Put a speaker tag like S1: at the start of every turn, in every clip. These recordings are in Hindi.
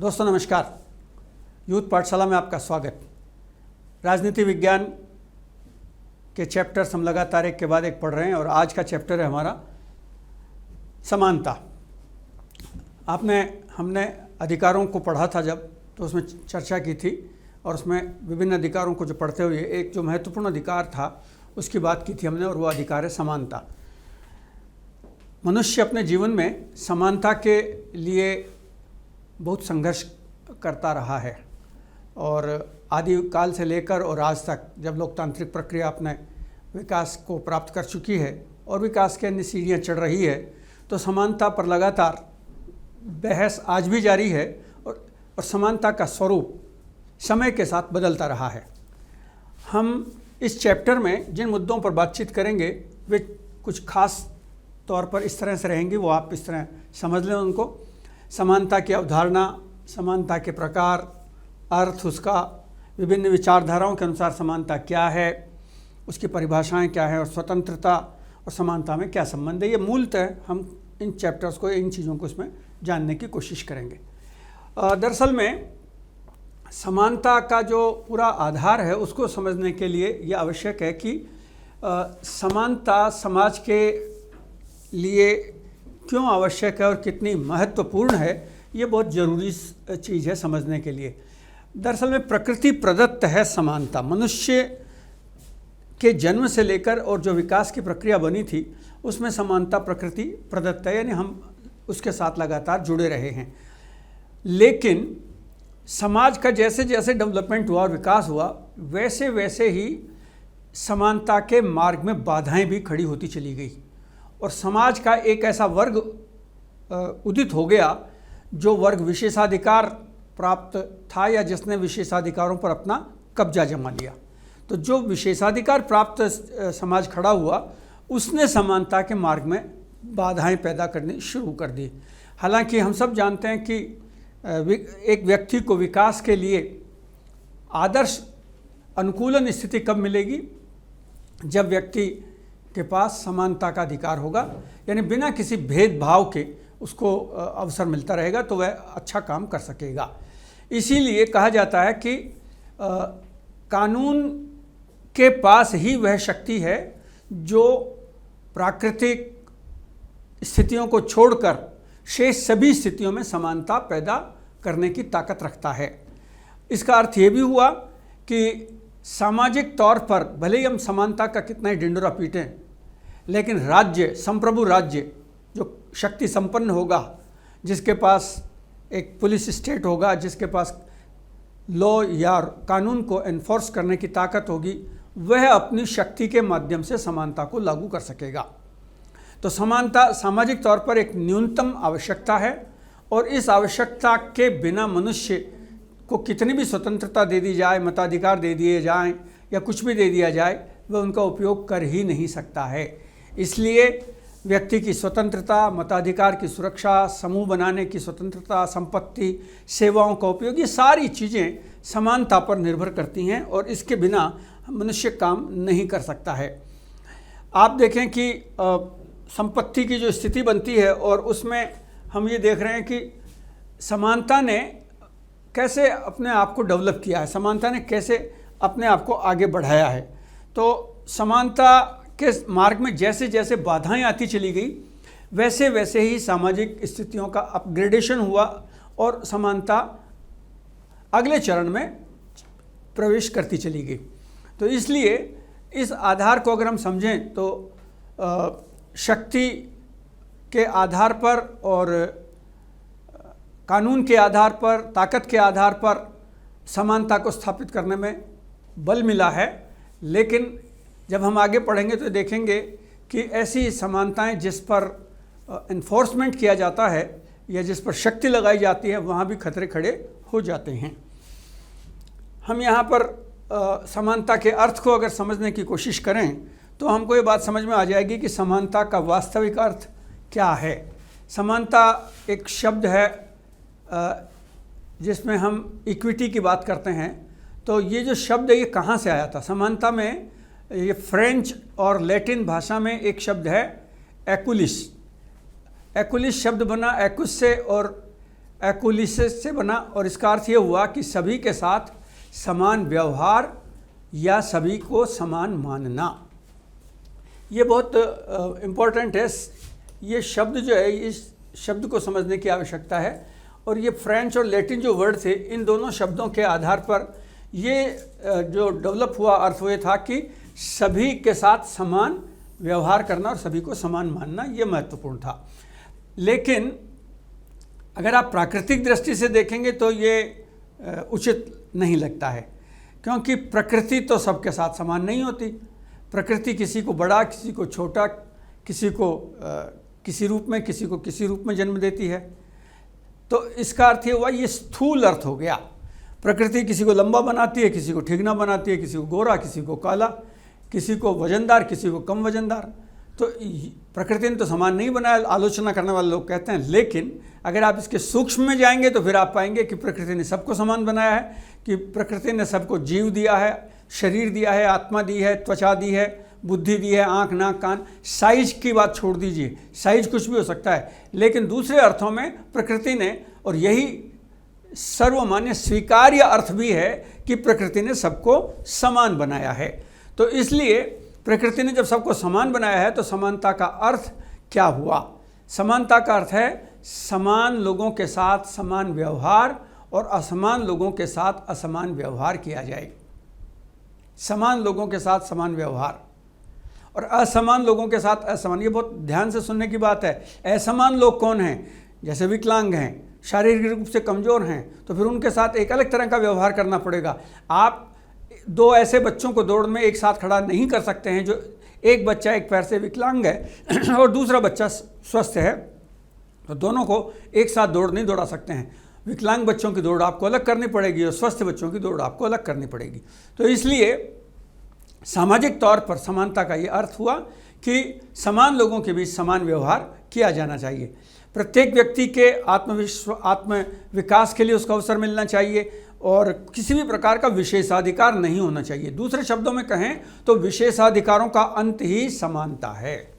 S1: दोस्तों नमस्कार। यूथ पाठशाला में आपका स्वागत। राजनीति विज्ञान के चैप्टर्स हम लगातार एक के बाद एक पढ़ रहे हैं और आज का चैप्टर है हमारा समानता। हमने अधिकारों को पढ़ा था जब, तो उसमें चर्चा की थी और उसमें विभिन्न अधिकारों को जो पढ़ते हुए एक जो महत्वपूर्ण अधिकार था उसकी बात की थी हमने, और वो अधिकार है समानता। मनुष्य अपने जीवन में समानता के लिए बहुत संघर्ष करता रहा है और आदिकाल से लेकर और आज तक, जब लोकतांत्रिक प्रक्रिया अपने विकास को प्राप्त कर चुकी है और विकास के अन्य सीढ़ियाँ चढ़ रही है, तो समानता पर लगातार बहस आज भी जारी है और समानता का स्वरूप समय के साथ बदलता रहा है। हम इस चैप्टर में जिन मुद्दों पर बातचीत करेंगे वे कुछ खास तौर पर इस तरह से रहेंगी, वो आप इस तरह समझ लें उनको। समानता की अवधारणा, समानता के प्रकार, अर्थ उसका, विभिन्न विचारधाराओं के अनुसार समानता क्या है, उसकी परिभाषाएं क्या है, और स्वतंत्रता और समानता में क्या संबंध है। ये मूलतः हम इन चैप्टर्स को, इन चीज़ों को इसमें जानने की कोशिश करेंगे। दरअसल में समानता का जो पूरा आधार है उसको समझने के लिए ये आवश्यक है कि समानता समाज के लिए क्यों आवश्यक है और कितनी महत्वपूर्ण है, ये बहुत ज़रूरी चीज़ है समझने के लिए। दरअसल में प्रकृति प्रदत्त है समानता। मनुष्य के जन्म से लेकर और जो विकास की प्रक्रिया बनी थी उसमें समानता प्रकृति प्रदत्त है, यानी हम उसके साथ लगातार जुड़े रहे हैं। लेकिन समाज का जैसे जैसे डेवलपमेंट हुआ और विकास हुआ, वैसे वैसे ही समानता के मार्ग में बाधाएं भी खड़ी होती चली गई और समाज का एक ऐसा वर्ग उदित हो गया जो वर्ग विशेषाधिकार प्राप्त था या जिसने विशेषाधिकारों पर अपना कब्जा जमा लिया। तो जो विशेषाधिकार प्राप्त समाज खड़ा हुआ उसने समानता के मार्ग में बाधाएं पैदा करनी शुरू कर दी। हालांकि हम सब जानते हैं कि एक व्यक्ति को विकास के लिए आदर्श अनुकूलन स्थिति कब मिलेगी, जब व्यक्ति के पास समानता का अधिकार होगा, यानी बिना किसी भेदभाव के उसको अवसर मिलता रहेगा तो वह अच्छा काम कर सकेगा। इसीलिए कहा जाता है कि कानून के पास ही वह शक्ति है जो प्राकृतिक स्थितियों को छोड़कर शेष सभी स्थितियों में समानता पैदा करने की ताकत रखता है। इसका अर्थ ये भी हुआ कि सामाजिक तौर पर भले ही हम समानता का कितना ही ढिंढोरा पीटें, लेकिन राज्य, संप्रभु राज्य जो शक्ति संपन्न होगा, जिसके पास एक पुलिस स्टेट होगा, जिसके पास लॉ या कानून को एनफोर्स करने की ताकत होगी, वह अपनी शक्ति के माध्यम से समानता को लागू कर सकेगा। तो समानता सामाजिक तौर पर एक न्यूनतम आवश्यकता है और इस आवश्यकता के बिना मनुष्य को कितनी भी स्वतंत्रता दे दी जाए, मताधिकार दे दिए जाएं या कुछ भी दे दिया जाए, वह उनका उपयोग कर ही नहीं सकता है। इसलिए व्यक्ति की स्वतंत्रता, मताधिकार की सुरक्षा, समूह बनाने की स्वतंत्रता, संपत्ति, सेवाओं का उपयोग, ये सारी चीज़ें समानता पर निर्भर करती हैं और इसके बिना मनुष्य काम नहीं कर सकता है। आप देखें कि संपत्ति की जो स्थिति बनती है और उसमें हम ये देख रहे हैं कि समानता ने कैसे अपने आप को डेवलप किया है, समानता ने कैसे अपने आप को आगे बढ़ाया है। तो समानता के मार्ग में जैसे जैसे बाधाएं आती चली गई, वैसे वैसे ही सामाजिक स्थितियों का अपग्रेडेशन हुआ और समानता अगले चरण में प्रवेश करती चली गई। तो इसलिए इस आधार को अगर हम समझें तो शक्ति के आधार पर और कानून के आधार पर, ताकत के आधार पर समानता को स्थापित करने में बल मिला है। लेकिन जब हम आगे पढ़ेंगे तो देखेंगे कि ऐसी समानताएं जिस पर एनफोर्समेंट किया जाता है या जिस पर शक्ति लगाई जाती है, वहाँ भी खतरे खड़े हो जाते हैं। हम यहाँ पर समानता के अर्थ को अगर समझने की कोशिश करें तो हमको ये बात समझ में आ जाएगी कि समानता का वास्तविक अर्थ क्या है। समानता एक शब्द है जिसमें हम इक्विटी की बात करते हैं। तो ये जो शब्द है ये कहाँ से आया था? समानता में ये फ्रेंच और लैटिन भाषा में एक शब्द है एक्विलिस। एक्विलिस शब्द बना एक्विस से और एक्वलिसिस से बना और इसका अर्थ ये हुआ कि सभी के साथ समान व्यवहार या सभी को समान मानना। ये बहुत इम्पोर्टेंट है। ये शब्द जो है, इस शब्द को समझने की आवश्यकता है। और ये फ्रेंच और लैटिन जो वर्ड थे, इन दोनों शब्दों के आधार पर ये जो डेवलप हुआ अर्थ वो ये था कि सभी के साथ समान व्यवहार करना और सभी को समान मानना, ये महत्वपूर्ण था। लेकिन अगर आप प्राकृतिक दृष्टि से देखेंगे तो ये उचित नहीं लगता है, क्योंकि प्रकृति तो सबके साथ समान नहीं होती। प्रकृति किसी को बड़ा, किसी को छोटा, किसी को किसी रूप में, किसी को किसी रूप में जन्म देती है। तो इसका अर्थ ये हुआ, ये स्थूल अर्थ हो गया। प्रकृति किसी को लंबा बनाती है, किसी को ठिगना बनाती है, किसी को गोरा, किसी को काला, किसी को वजनदार, किसी को कम वजनदार। तो प्रकृति ने तो समान नहीं बनाया, आलोचना करने वाले लोग कहते हैं। लेकिन अगर आप इसके सूक्ष्म में जाएंगे तो फिर आप पाएंगे कि प्रकृति ने सबको समान बनाया है, कि प्रकृति ने सबको जीव दिया है, शरीर दिया है, आत्मा दी है, त्वचा दी है, बुद्धि दी है, आँख, नाक, कान। साइज की बात छोड़ दीजिए, साइज कुछ भी हो सकता है, लेकिन दूसरे अर्थों में प्रकृति ने, और यही सर्वमान्य स्वीकार्य अर्थ भी है कि प्रकृति ने सबको समान बनाया है। तो इसलिए प्रकृति ने जब सबको समान बनाया है तो समानता का अर्थ क्या हुआ? समानता का अर्थ है समान लोगों के साथ समान व्यवहार और असमान लोगों के साथ असमान व्यवहार किया जाए। समान लोगों के साथ समान व्यवहार और असमान लोगों के साथ असमान। ये बहुत ध्यान से सुनने की बात है। असमान लोग कौन हैं? जैसे विकलांग हैं, शारीरिक रूप से कमज़ोर हैं, तो फिर उनके साथ एक अलग तरह का व्यवहार करना पड़ेगा। आप दो ऐसे बच्चों को दौड़ में एक साथ खड़ा नहीं कर सकते हैं, जो एक बच्चा एक पैर से विकलांग है और दूसरा बच्चा स्वस्थ है, तो दोनों को एक साथ दौड़ नहीं दौड़ा सकते हैं। विकलांग बच्चों की दौड़ आपको अलग करनी पड़ेगी और स्वस्थ बच्चों की दौड़ आपको अलग करनी पड़ेगी। तो इसलिए सामाजिक तौर पर समानता का ये अर्थ हुआ कि समान लोगों के बीच समान व्यवहार किया जाना चाहिए। प्रत्येक व्यक्ति के आत्म विकास के लिए उसका अवसर मिलना चाहिए और किसी भी प्रकार का विशेषाधिकार नहीं होना चाहिए। दूसरे शब्दों में कहें तो विशेषाधिकारों का अंत ही समानता है।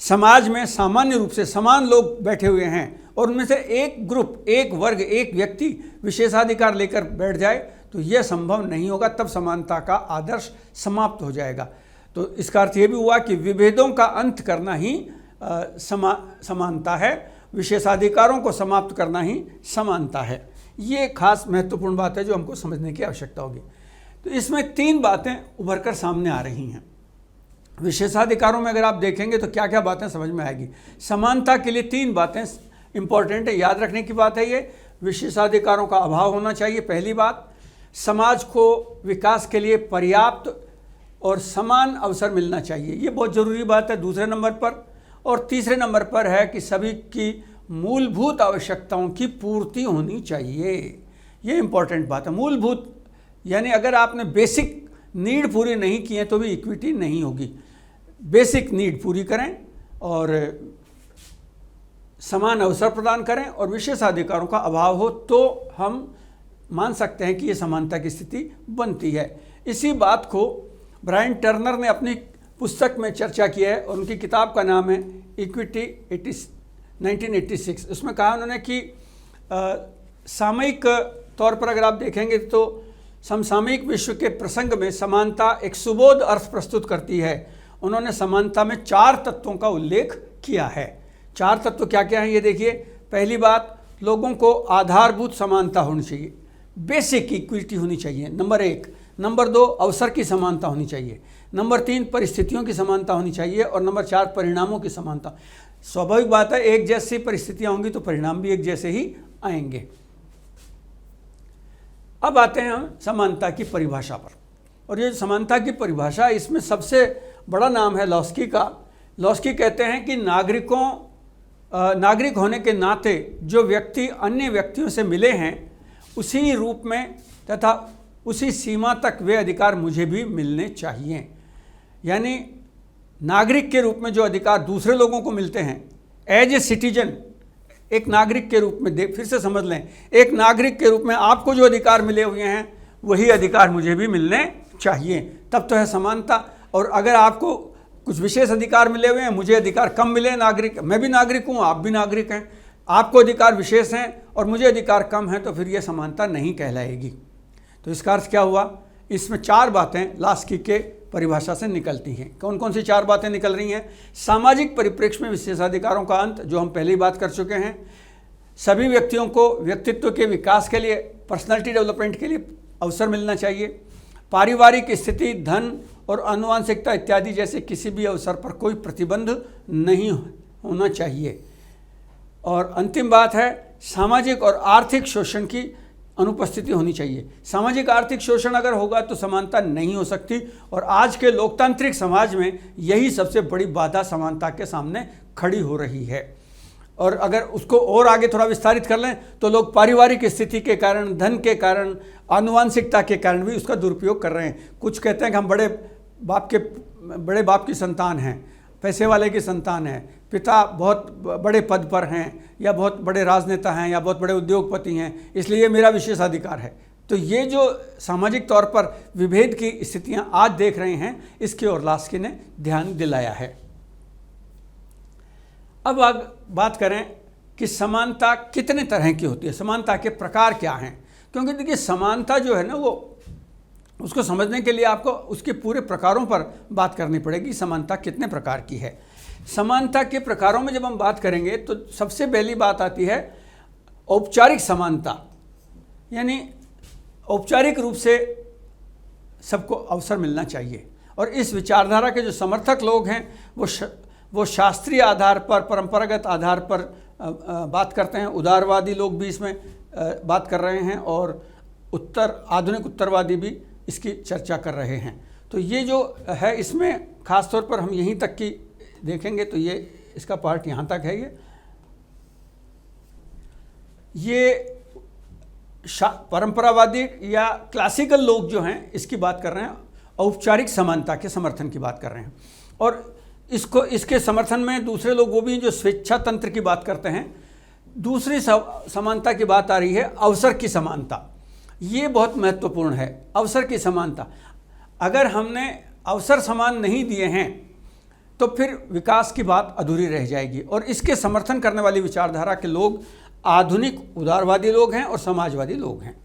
S1: समाज में सामान्य रूप से समान लोग बैठे हुए हैं और उनमें से एक ग्रुप, एक वर्ग, एक व्यक्ति विशेषाधिकार लेकर बैठ जाए तो यह संभव नहीं होगा। तब समानता का आदर्श समाप्त हो जाएगा। तो इसका अर्थ यह भी हुआ कि विभेदों का अंत करना ही समानता है, विशेषाधिकारों को समाप्त करना ही समानता है। ये खास महत्वपूर्ण बात है जो हमको समझने की आवश्यकता होगी। तो इसमें तीन बातें उभर कर सामने आ रही हैं। विशेषाधिकारों में अगर आप देखेंगे तो क्या क्या बातें समझ में आएगी। समानता के लिए तीन बातें इंपॉर्टेंट है, याद रखने की बात है ये। विशेषाधिकारों का अभाव होना चाहिए, पहली बात। समाज को विकास के लिए पर्याप्त और समान अवसर मिलना चाहिए, ये बहुत ज़रूरी बात है दूसरे नंबर पर। और तीसरे नंबर पर है कि सभी की मूलभूत आवश्यकताओं की पूर्ति होनी चाहिए। ये इंपॉर्टेंट बात है। मूलभूत यानी अगर आपने बेसिक नीड पूरी नहीं की है तो भी इक्विटी नहीं होगी। बेसिक नीड पूरी करें और समान अवसर प्रदान करें और विशेषाधिकारों का अभाव हो तो हम मान सकते हैं कि ये समानता की स्थिति बनती है। इसी बात को ब्रायन टर्नर ने अपनी पुस्तक में चर्चा की है और उनकी किताब का नाम है इक्विटी 1986। उसमें कहा उन्होंने कि सामयिक तौर पर अगर आप देखेंगे तो समसामयिक विश्व के प्रसंग में समानता एक सुबोध अर्थ प्रस्तुत करती है। उन्होंने समानता में 4 तत्वों का उल्लेख किया है। 4 तत्व क्या क्या हैं ये देखिए। पहली बात, लोगों को आधारभूत समानता होनी चाहिए, बेसिक इक्विटी होनी चाहिए, नंबर 1। नंबर 2, अवसर की समानता होनी चाहिए। नंबर 3, परिस्थितियों की समानता होनी चाहिए। और नंबर 4, परिणामों की समानता। स्वाभाविक बात है, एक जैसी परिस्थितियां होंगी तो परिणाम भी एक जैसे ही आएंगे। अब आते हैं हम समानता की परिभाषा पर। और ये समानता की परिभाषा, इसमें सबसे बड़ा नाम है लॉस्की का। लॉस्की कहते हैं कि नागरिक होने के नाते जो व्यक्ति अन्य व्यक्तियों से मिले हैं उसी रूप में तथा उसी सीमा तक वे अधिकार मुझे भी मिलने चाहिए। यानी नागरिक के रूप में जो अधिकार दूसरे लोगों को मिलते हैं, एज ए सिटीजन, एक नागरिक के रूप में फिर से समझ लें, एक नागरिक के रूप में आपको जो अधिकार मिले हुए हैं वही अधिकार मुझे भी मिलने चाहिए, तब तो है समानता। और अगर आपको कुछ विशेष अधिकार मिले हुए हैं, मुझे अधिकार कम मिले, नागरिक, मैं भी नागरिक हूँ, आप भी नागरिक हैं, आपको अधिकार विशेष हैं और मुझे अधिकार कम है, तो फिर यह समानता नहीं कहलाएगी। तो इसका अर्थ क्या हुआ? इसमें 4 बातें लास्की के परिभाषा से निकलती हैं। कौन कौन सी 4 बातें निकल रही हैं? सामाजिक परिप्रेक्ष्य में विशेषाधिकारों का अंत, जो हम पहले ही बात कर चुके हैं। सभी व्यक्तियों को व्यक्तित्व के विकास के लिए, पर्सनालिटी डेवलपमेंट के लिए अवसर मिलना चाहिए। पारिवारिक स्थिति, धन और आनुवंशिकता इत्यादि जैसे किसी भी अवसर पर कोई प्रतिबंध नहीं होना चाहिए। और अंतिम बात है, सामाजिक और आर्थिक शोषण की अनुपस्थिति होनी चाहिए। सामाजिक आर्थिक शोषण अगर होगा तो समानता नहीं हो सकती, और आज के लोकतांत्रिक समाज में यही सबसे बड़ी बाधा समानता के सामने खड़ी हो रही है। और अगर उसको और आगे थोड़ा विस्तारित कर लें तो लोग पारिवारिक स्थिति के कारण, धन के कारण, आनुवंशिकता के कारण भी उसका दुरुपयोग कर रहे हैं। कुछ कहते हैं कि हम बड़े बाप की संतान हैं, पैसे वाले की संतान है, पिता बहुत बड़े पद पर हैं, या बहुत बड़े राजनेता हैं, या बहुत बड़े उद्योगपति हैं, इसलिए मेरा विशेष अधिकार है। तो ये जो सामाजिक तौर पर विभेद की स्थितियां आज देख रहे हैं, इसकी ओर लास्की ने ध्यान दिलाया है। अब बात करें कि समानता कितने तरह की होती है, समानता के प्रकार क्या हैं। क्योंकि देखिए, समानता जो है ना, वो उसको समझने के लिए आपको उसके पूरे प्रकारों पर बात करनी पड़ेगी। समानता कितने प्रकार की है? समानता के प्रकारों में जब हम बात करेंगे तो सबसे पहली बात आती है औपचारिक समानता, यानी औपचारिक रूप से सबको अवसर मिलना चाहिए। और इस विचारधारा के जो समर्थक लोग हैं वो शास्त्रीय आधार पर, परंपरागत आधार पर बात करते हैं। उदारवादी लोग भी इसमें बात कर रहे हैं, और आधुनिक उत्तरवादी भी इसकी चर्चा कर रहे हैं। तो ये जो है, इसमें खास तौर पर हम यहीं तक की देखेंगे, तो ये इसका पार्ट यहाँ तक है। ये परंपरावादी या क्लासिकल लोग जो हैं इसकी बात कर रहे हैं, औपचारिक समानता के समर्थन की बात कर रहे हैं। और इसके समर्थन में दूसरे लोग वो भी जो स्वेच्छा तंत्र की बात करते हैं। दूसरी समानता की बात आ रही है अवसर की समानता। ये बहुत महत्वपूर्ण है, अवसर की समानता। अगर हमने अवसर समान नहीं दिए हैं तो फिर विकास की बात अधूरी रह जाएगी। और इसके समर्थन करने वाली विचारधारा के लोग आधुनिक उदारवादी लोग हैं और समाजवादी लोग हैं।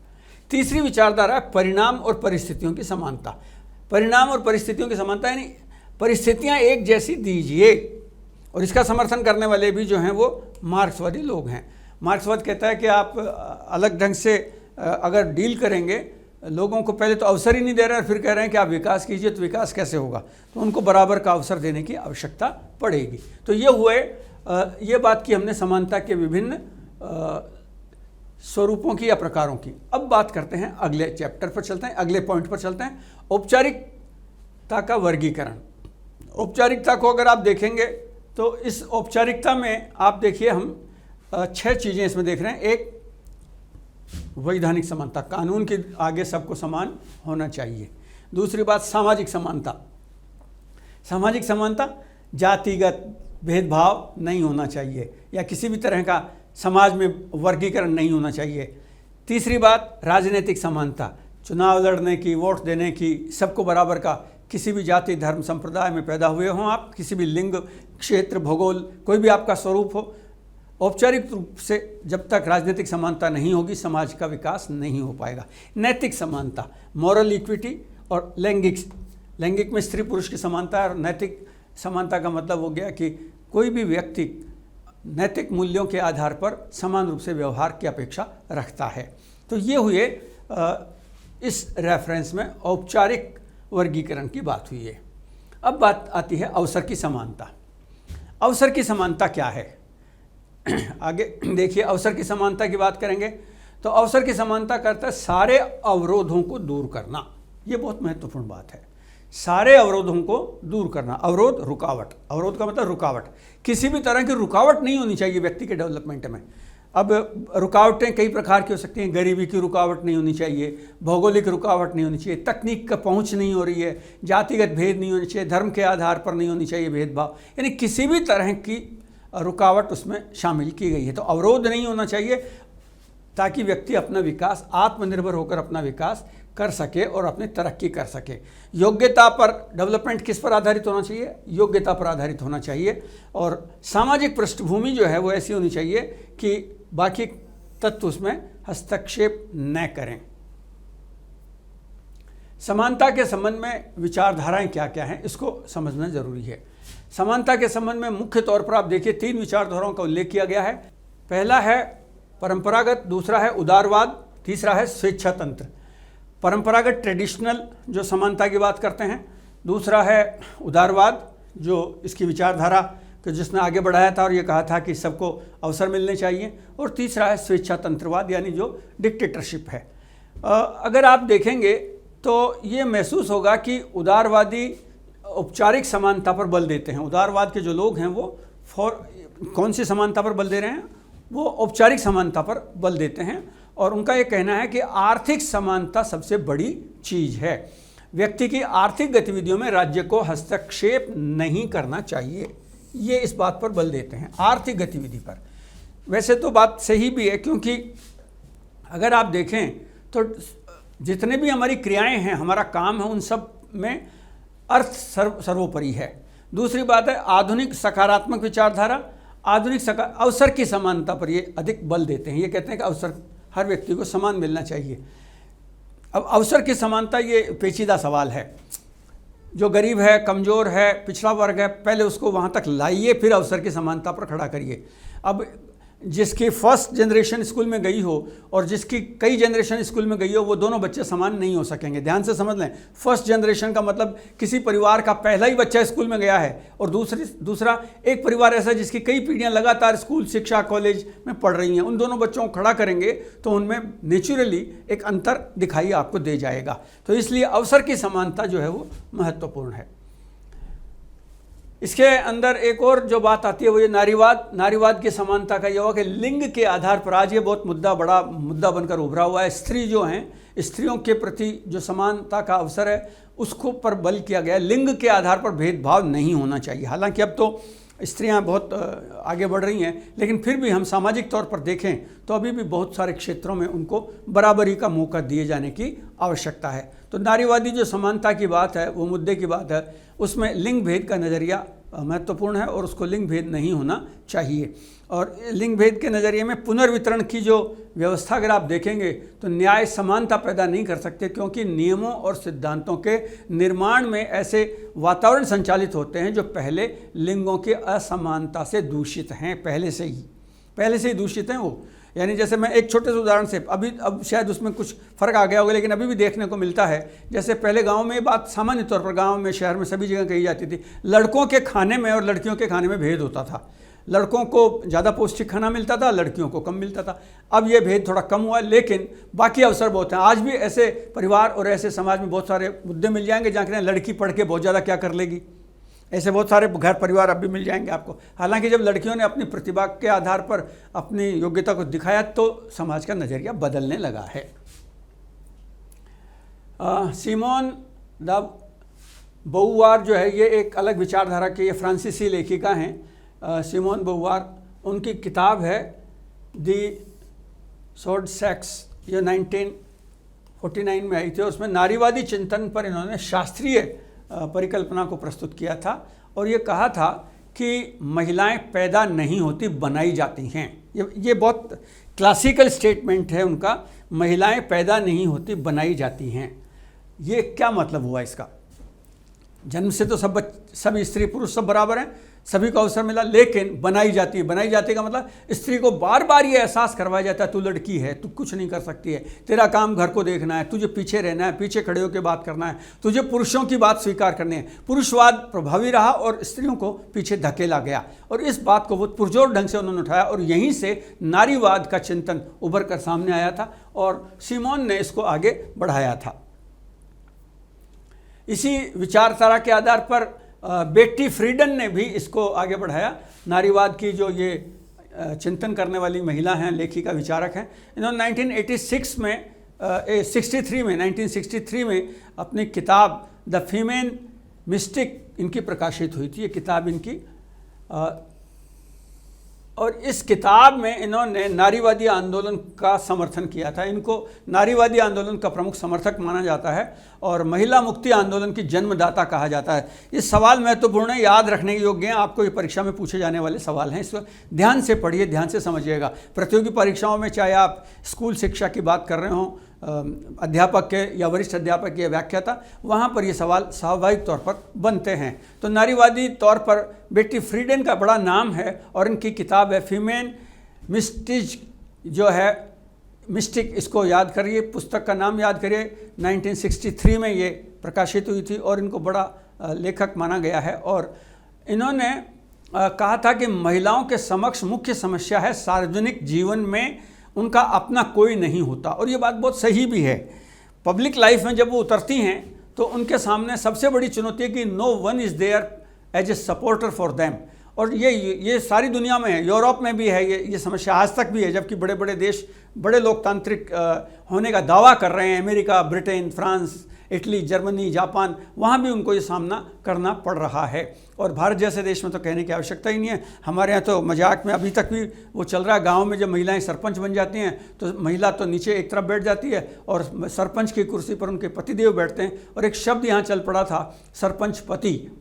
S1: तीसरी विचारधारा परिणाम और परिस्थितियों की समानता। परिणाम और परिस्थितियों की समानता यानी परिस्थितियां एक जैसी दीजिए, और इसका समर्थन करने वाले भी जो हैं वो मार्क्सवादी लोग हैं। मार्क्सवाद कहता है कि आप अलग ढंग से अगर डील करेंगे, लोगों को पहले तो अवसर ही नहीं दे रहे हैं, फिर कह रहे हैं कि आप विकास कीजिए, तो विकास कैसे होगा? तो उनको बराबर का अवसर देने की आवश्यकता पड़ेगी। तो ये बात की हमने समानता के विभिन्न स्वरूपों की या प्रकारों की। अब बात करते हैं, अगले चैप्टर पर चलते हैं, अगले पॉइंट पर चलते हैं, औपचारिकता का वर्गीकरण। औपचारिकता को अगर आप देखेंगे तो इस औपचारिकता में आप देखिए, हम 6 चीज़ें इसमें देख रहे हैं। एक, वैधानिक समानता, कानून के आगे सबको समान होना चाहिए। दूसरी बात, सामाजिक समानता। सामाजिक समानता, जातिगत भेदभाव नहीं होना चाहिए, या किसी भी तरह का समाज में वर्गीकरण नहीं होना चाहिए। तीसरी बात, राजनीतिक समानता, चुनाव लड़ने की, वोट देने की, सबको बराबर का, किसी भी जाति, धर्म, संप्रदाय में पैदा हुए हों आप, किसी भी लिंग, क्षेत्र, भूगोल, कोई भी आपका स्वरूप हो। औपचारिक रूप से जब तक राजनीतिक समानता नहीं होगी, समाज का विकास नहीं हो पाएगा। नैतिक समानता, मॉरल इक्विटी, और लैंगिक में स्त्री पुरुष की समानता। और नैतिक समानता का मतलब हो गया कि कोई भी व्यक्ति नैतिक मूल्यों के आधार पर समान रूप से व्यवहार की अपेक्षा रखता है। तो ये हुए इस रेफरेंस में औपचारिक वर्गीकरण की बात हुई है। अब बात आती है अवसर की समानता। अवसर की समानता क्या है? आगे देखिए, अवसर की समानता की बात करेंगे तो अवसर की समानता करता है सारे अवरोधों को दूर करना। ये बहुत महत्वपूर्ण बात है, सारे अवरोधों को दूर करना। अवरोध, रुकावट, अवरोध का मतलब रुकावट। किसी भी तरह की रुकावट नहीं होनी चाहिए व्यक्ति के डेवलपमेंट में। अब रुकावटें कई प्रकार की हो सकती हैं। गरीबी की रुकावट नहीं होनी चाहिए, भौगोलिक रुकावट नहीं होनी चाहिए, तकनीक का पहुंच नहीं हो रही है, जातिगत भेद नहीं होनी चाहिए, धर्म के आधार पर नहीं होनी चाहिए भेदभाव, यानी किसी भी तरह की रुकावट उसमें शामिल की गई है। तो अवरोध नहीं होना चाहिए ताकि व्यक्ति अपना विकास, आत्मनिर्भर होकर अपना विकास कर सके और अपनी तरक्की कर सके। योग्यता पर डेवलपमेंट किस पर आधारित होना चाहिए? योग्यता पर आधारित होना चाहिए। और सामाजिक पृष्ठभूमि जो है वो ऐसी होनी चाहिए कि बाकी तत्व उसमें हस्तक्षेप न करें। समानता के संबंध में विचारधाराएं क्या क्या हैं, इसको समझना जरूरी है। समानता के संबंध में मुख्य तौर पर आप देखिए 3 विचारधाराओं का उल्लेख किया गया है। पहला है परंपरागत, दूसरा है उदारवाद, तीसरा है स्वेच्छातंत्र। परंपरागत ट्रेडिशनल जो समानता की बात करते हैं, दूसरा है उदारवाद जो इसकी विचारधारा कि जिसने आगे बढ़ाया था और ये कहा था कि सबको अवसर मिलने चाहिए, और तीसरा है स्वेच्छातंत्रवाद यानी जो डिक्टेटरशिप है। अगर आप देखेंगे तो ये महसूस होगा कि उदारवादी औपचारिक समानता पर बल देते हैं। उदारवाद के जो लोग हैं वो कौन सी समानता पर बल दे रहे हैं? वो औपचारिक समानता पर बल देते हैं, और उनका ये कहना है कि आर्थिक समानता सबसे बड़ी चीज़ है। व्यक्ति की आर्थिक गतिविधियों में राज्य को हस्तक्षेप नहीं करना चाहिए, ये इस बात पर बल देते हैं, आर्थिक गतिविधि पर। वैसे तो बात सही भी है, क्योंकि अगर आप देखें तो जितने भी हमारी क्रियाएं हैं, हमारा काम है, उन सब में अर्थ सर्वोपरि है। दूसरी बात है आधुनिक सकारात्मक विचारधारा, अवसर की समानता पर ये अधिक बल देते हैं। ये कहते हैं कि अवसर हर व्यक्ति को समान मिलना चाहिए। अब अवसर की समानता ये पेचीदा सवाल है। जो गरीब है, कमज़ोर है, पिछड़ा वर्ग है, पहले उसको वहाँ तक लाइए, फिर अवसर की समानता पर खड़ा करिए। अब जिसकी फर्स्ट जनरेशन स्कूल में गई हो और जिसकी कई जनरेशन स्कूल में गई हो, वो दोनों बच्चे समान नहीं हो सकेंगे। ध्यान से समझ लें, फर्स्ट जनरेशन का मतलब किसी परिवार का पहला ही बच्चा स्कूल में गया है, और दूसरा एक परिवार ऐसा जिसकी कई पीढ़ियां लगातार स्कूल, शिक्षा, कॉलेज में पढ़ रही हैं। उन दोनों बच्चों को खड़ा करेंगे तो उनमें नेचुरली एक अंतर दिखाई आपको दे जाएगा। तो इसलिए अवसर की समानता जो है वो महत्वपूर्ण है। इसके अंदर एक और जो बात आती है वो ये नारीवाद। नारीवाद की समानता का यह हुआ कि लिंग के आधार पर आज ये बहुत बड़ा मुद्दा बनकर उभरा हुआ है। स्त्री जो हैं, स्त्रियों के प्रति जो समानता का अवसर है उसको पर बल किया गया है। लिंग के आधार पर भेदभाव नहीं होना चाहिए। हालांकि अब तो स्त्रियां बहुत आगे बढ़ रही हैं, लेकिन फिर भी हम सामाजिक तौर पर देखें तो अभी भी बहुत सारे क्षेत्रों में उनको बराबरी का मौका दिए जाने की आवश्यकता है। तो नारीवादी जो समानता की बात है, वो मुद्दे की बात है, उसमें लिंग भेद का नज़रिया महत्वपूर्ण है और उसको लिंग भेद नहीं होना चाहिए। और लिंग भेद के नज़रिए में पुनर्वितरण की जो व्यवस्था अगर आप देखेंगे तो न्याय समानता पैदा नहीं कर सकते, क्योंकि नियमों और सिद्धांतों के निर्माण में ऐसे वातावरण संचालित होते हैं जो पहले लिंगों के असमानता से दूषित हैं, पहले से ही दूषित हैं वो। यानी जैसे मैं एक छोटे से उदाहरण से, अब शायद उसमें कुछ फ़र्क आ गया होगा, लेकिन अभी भी देखने को मिलता है। जैसे पहले गांव में बात सामान्य तौर पर, गांव में, शहर में, सभी जगह कही जाती थी, लड़कों के खाने में और लड़कियों के खाने में भेद होता था। लड़कों को ज़्यादा पौष्टिक खाना मिलता था, लड़कियों को कम मिलता था। अब ये भेद थोड़ा कम हुआ, लेकिन बाकी अवसर बहुत हैं। आज भी ऐसे परिवार और ऐसे समाज में बहुत सारे मुद्दे मिल जाएंगे जहाँ कहते हैं लड़की पढ़ के बहुत ज़्यादा क्या कर लेगी। ऐसे बहुत सारे घर परिवार अब भी मिल जाएंगे आपको। हालांकि जब लड़कियों ने अपनी प्रतिभा के आधार पर अपनी योग्यता को दिखाया तो समाज का नज़रिया बदलने लगा है। सिमोन द बोउवार जो है, ये एक अलग विचारधारा के, ये फ्रांसीसी लेखिका हैं। सिमोन बोउवार, उनकी किताब है दी सोर्ड सेक्स, ये 1949 में आई थी। उसमें नारीवादी चिंतन पर इन्होंने शास्त्रीय परिकल्पना को प्रस्तुत किया था और ये कहा था कि महिलाएं पैदा नहीं होती, बनाई जाती हैं। ये बहुत क्लासिकल स्टेटमेंट है उनका, महिलाएं पैदा नहीं होती, बनाई जाती हैं। ये क्या मतलब हुआ इसका? जन्म से तो सब स्त्री पुरुष सब बराबर हैं, सभी को अवसर मिला, लेकिन बनाई जाती है। बनाई जाती का मतलब स्त्री को बार बार ये एहसास करवाया जाता है, तू लड़की है, तू कुछ नहीं कर सकती है, तेरा काम घर को देखना है, तुझे पीछे रहना है, पीछे खड़े होकर बात करना है, तुझे पुरुषों की बात स्वीकार करनी है। पुरुषवाद प्रभावी रहा और स्त्रियों को पीछे धकेला गया, और इस बात को बहुत पुरजोर ढंग से उन्होंने उठाया और यहीं से नारीवाद का चिंतन उभर कर सामने आया था और सिमोन ने इसको आगे बढ़ाया था। इसी विचारधारा के आधार पर बेट्टी फ्रीडन ने भी इसको आगे बढ़ाया। नारीवाद की जो ये चिंतन करने वाली महिला हैं, लेखिका, विचारक हैं, इन्होंने 1963 में अपनी किताब द फीमेल मिस्टिक इनकी प्रकाशित हुई थी। ये किताब इनकी, और इस किताब में इन्होंने नारीवादी आंदोलन का समर्थन किया था। इनको नारीवादी आंदोलन का प्रमुख समर्थक माना जाता है और महिला मुक्ति आंदोलन की जन्मदाता कहा जाता है। ये सवाल महत्वपूर्ण है, याद रखने के योग्य हैं, आपको ये परीक्षा में पूछे जाने वाले सवाल हैं। इसको ध्यान से पढ़िए, ध्यान से समझिएगा। प्रतियोगी परीक्षाओं में चाहे आप स्कूल शिक्षा की बात कर रहे हों, अध्यापक के या वरिष्ठ अध्यापक की व्याख्याता, वहाँ पर ये सवाल स्वाभाविक तौर पर बनते हैं। तो नारीवादी तौर पर बेटी फ्रीडन का बड़ा नाम है और इनकी किताब है फीमेल मिस्टिज, जो है मिस्टिक, इसको याद करिए, पुस्तक का नाम याद करिए। 1963 में ये प्रकाशित हुई थी और इनको बड़ा लेखक माना गया है। और इन्होंने कहा था कि महिलाओं के समक्ष मुख्य समस्या है सार्वजनिक जीवन में उनका अपना कोई नहीं होता। और ये बात बहुत सही भी है। पब्लिक लाइफ में जब वो उतरती हैं तो उनके सामने सबसे बड़ी चुनौती है कि no one is there as a supporter for them. और ये सारी दुनिया में है, यूरोप में भी है ये समस्या आज तक भी है, जबकि बड़े बड़े देश बड़े लोकतांत्रिक होने का दावा कर रहे हैं, America, Britain, France, Italy, Germany, Japan, वहाँ भी उनको ये सामना करना पड़ रहा है। और भारत जैसे देश में तो कहने की आवश्यकता ही नहीं है। हमारे यहाँ तो मजाक में अभी तक भी वो चल रहा है, गांव में जब महिलाएं सरपंच बन जाती हैं तो महिला तो नीचे एक तरफ बैठ जाती है और सरपंच की कुर्सी पर उनके पतिदेव बैठते हैं। और एक शब्द यहाँ चल पड़ा था, सरपंच पति,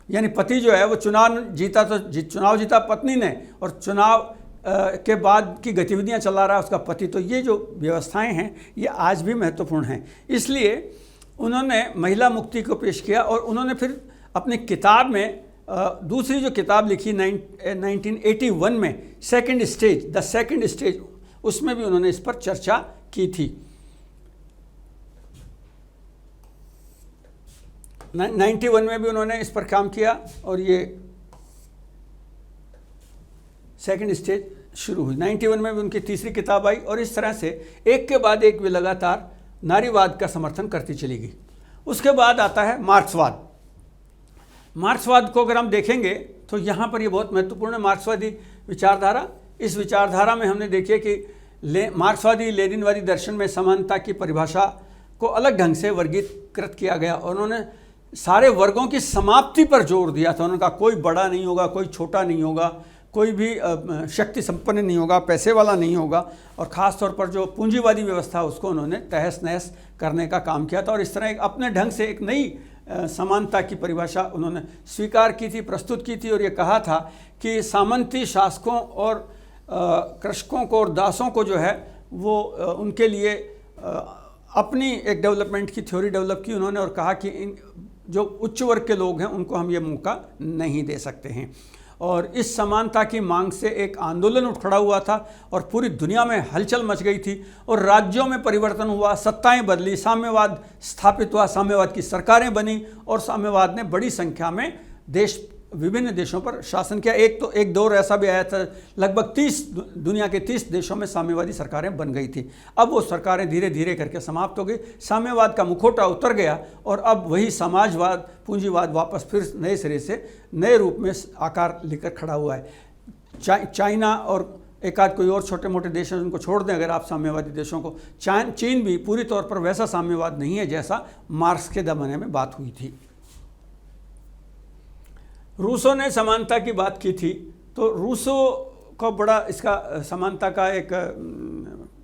S1: यानी पति जो है वो चुनाव जीता पत्नी ने और चुनाव के बाद की गतिविधियाँ चला रहा है उसका पति। तो ये जो व्यवस्थाएँ हैं ये आज भी महत्वपूर्ण हैं। इसलिए उन्होंने महिला मुक्ति को पेश किया और उन्होंने फिर अपनी किताब में दूसरी जो किताब लिखी 1981 में, second stage, the second stage, उसमें भी उन्होंने इस पर चर्चा की थी। 91 में भी उन्होंने इस पर काम किया और ये सेकंड स्टेज शुरू हुई। 91 में भी उनकी तीसरी किताब आई और इस तरह से एक के बाद एक वे लगातार नारीवाद का समर्थन करती चली गई। उसके बाद आता है मार्क्सवाद। मार्क्सवाद को अगर हम देखेंगे तो यहाँ पर ये बहुत महत्वपूर्ण है, मार्क्सवादी विचारधारा। इस विचारधारा में हमने देखिए कि मार्क्सवादी लेनिनवादी दर्शन में समानता की परिभाषा को अलग ढंग से वर्गीकृत किया गया और उन्होंने सारे वर्गों की समाप्ति पर जोर दिया था। उन्होंने कहा कोई बड़ा नहीं होगा, कोई छोटा नहीं होगा, कोई भी शक्ति संपन्न नहीं होगा, पैसे वाला नहीं होगा। और ख़ास तौर पर जो पूंजीवादी व्यवस्था उसको उन्होंने तहस नहस करने का काम किया था और इस तरह एक अपने ढंग से एक नई समानता की परिभाषा उन्होंने स्वीकार की थी, प्रस्तुत की थी। और ये कहा था कि सामंती शासकों और कृषकों को और दासों को जो है वो उनके लिए अपनी एक डेवलपमेंट की थ्योरी डेवलप की उन्होंने और कहा कि इन जो उच्च वर्ग के लोग हैं उनको हम ये मौका नहीं दे सकते हैं। और इस समानता की मांग से एक आंदोलन उठ खड़ा हुआ था और पूरी दुनिया में हलचल मच गई थी और राज्यों में परिवर्तन हुआ, सत्ताएं बदली, साम्यवाद स्थापित हुआ, साम्यवाद की सरकारें बनी और साम्यवाद ने बड़ी संख्या में विभिन्न देशों पर शासन किया। एक दौर ऐसा भी आया था, लगभग 30 दुनिया के 30 देशों में साम्यवादी सरकारें बन गई थी। अब वो सरकारें धीरे धीरे करके समाप्त हो गई, साम्यवाद का मुखौटा उतर गया और अब वही समाजवाद, पूंजीवाद वापस फिर नए सिरे से नए रूप में आकार लेकर खड़ा हुआ है। चाइना और एक आध कोई और छोटे मोटे देश हैं उनको छोड़ दें अगर आप साम्यवादी देशों को, चीन भी पूरी तौर पर वैसा साम्यवाद नहीं है जैसा मार्क्स के ज़माने में बात हुई थी। रूसो ने समानता की बात की थी तो रूसो को बड़ा इसका समानता का एक